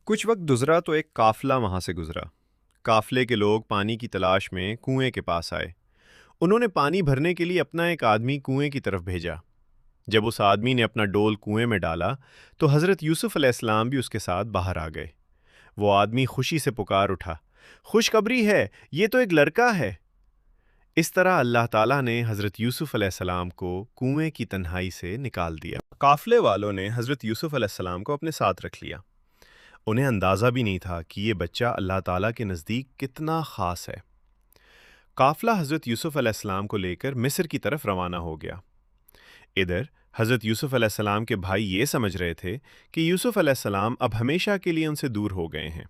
کچھ وقت گزرا تو ایک قافلہ وہاں سے گزرا۔ قافلے کے لوگ پانی کی تلاش میں کنویں کے پاس آئے۔ انہوں نے پانی بھرنے کے لیے اپنا ایک آدمی کنویں کی طرف بھیجا۔ جب اس آدمی نے اپنا ڈول کنویں میں ڈالا تو حضرت یوسف علیہ السلام بھی اس کے ساتھ باہر آ گئے۔ وہ آدمی خوشی سے پکار اٹھا، خوشخبری ہے، یہ تو ایک لڑکا ہے۔ اس طرح اللہ تعالیٰ نے حضرت یوسف علیہ السلام کو کنویں کی تنہائی سے نکال دیا۔ قافلے والوں نے حضرت یوسف علیہ السلام کو اپنے ساتھ رکھ لیا۔ انہیں اندازہ بھی نہیں تھا کہ یہ بچہ اللہ تعالیٰ کے نزدیک کتنا خاص ہے۔ قافلہ حضرت یوسف علیہ السلام کو لے کر مصر کی طرف روانہ ہو گیا۔ ادھر حضرت یوسف علیہ السلام کے بھائی یہ سمجھ رہے تھے کہ یوسف علیہ السلام اب ہمیشہ کے لیے ان سے دور ہو گئے ہیں،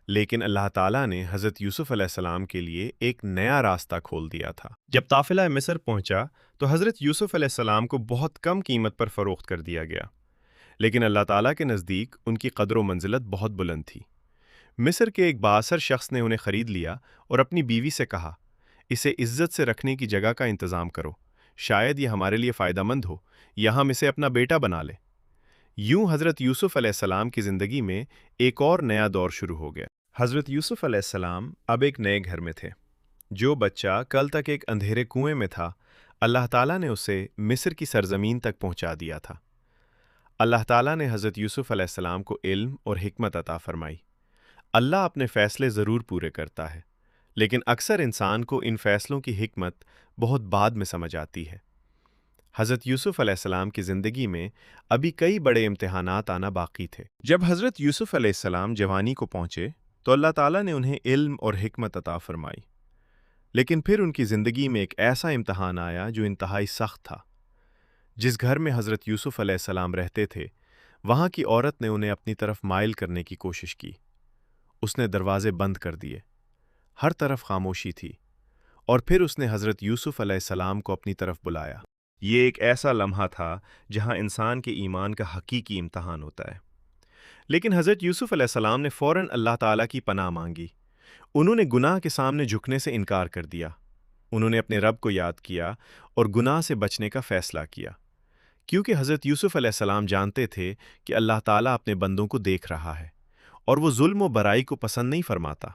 لیکن اللہ تعالیٰ نے حضرت یوسف علیہ السلام کے لیے ایک نیا راستہ کھول دیا تھا۔ جب قافلہ مصر پہنچا تو حضرت یوسف علیہ السلام کو بہت کم قیمت پر فروخت کر دیا گیا، لیکن اللہ تعالیٰ کے نزدیک ان کی قدر و منزلت بہت بلند تھی۔ مصر کے ایک بااثر شخص نے انہیں خرید لیا اور اپنی بیوی سے کہا، اسے عزت سے رکھنے کی جگہ کا انتظام کرو، شاید یہ ہمارے لیے فائدہ مند ہو، یا ہم اسے اپنا بیٹا بنا لیں۔ یوں حضرت یوسف علیہ السلام کی زندگی میں ایک اور نیا دور شروع ہو گیا۔ حضرت یوسف علیہ السلام اب ایک نئے گھر میں تھے۔ جو بچہ کل تک ایک اندھیرے کنویں میں تھا، اللہ تعالیٰ نے اسے مصر کی سرزمین تک پہنچا دیا تھا۔ اللہ تعالیٰ نے حضرت یوسف علیہ السلام کو علم اور حکمت عطا فرمائی۔ اللہ اپنے فیصلے ضرور پورے کرتا ہے، لیکن اکثر انسان کو ان فیصلوں کی حکمت بہت بعد میں سمجھ آتی ہے۔ حضرت یوسف علیہ السلام کی زندگی میں ابھی کئی بڑے امتحانات آنا باقی تھے۔ جب حضرت یوسف علیہ السلام جوانی کو پہنچے تو اللہ تعالیٰ نے انہیں علم اور حکمت عطا فرمائی، لیکن پھر ان کی زندگی میں ایک ایسا امتحان آیا جو انتہائی سخت تھا۔ جس گھر میں حضرت یوسف علیہ السلام رہتے تھے، وہاں کی عورت نے انہیں اپنی طرف مائل کرنے کی کوشش کی۔ اس نے دروازے بند کر دیے، ہر طرف خاموشی تھی، اور پھر اس نے حضرت یوسف علیہ السلام کو اپنی طرف بلایا۔ یہ ایک ایسا لمحہ تھا جہاں انسان کے ایمان کا حقیقی امتحان ہوتا ہے۔ لیکن حضرت یوسف علیہ السلام نے فوراً اللہ تعالیٰ کی پناہ مانگی۔ انہوں نے گناہ کے سامنے جھکنے سے انکار کر دیا۔ انہوں نے اپنے رب کو یاد کیا اور گناہ سے بچنے کا فیصلہ کیا، کیونکہ حضرت یوسف علیہ السلام جانتے تھے کہ اللہ تعالیٰ اپنے بندوں کو دیکھ رہا ہے اور وہ ظلم و برائی کو پسند نہیں فرماتا۔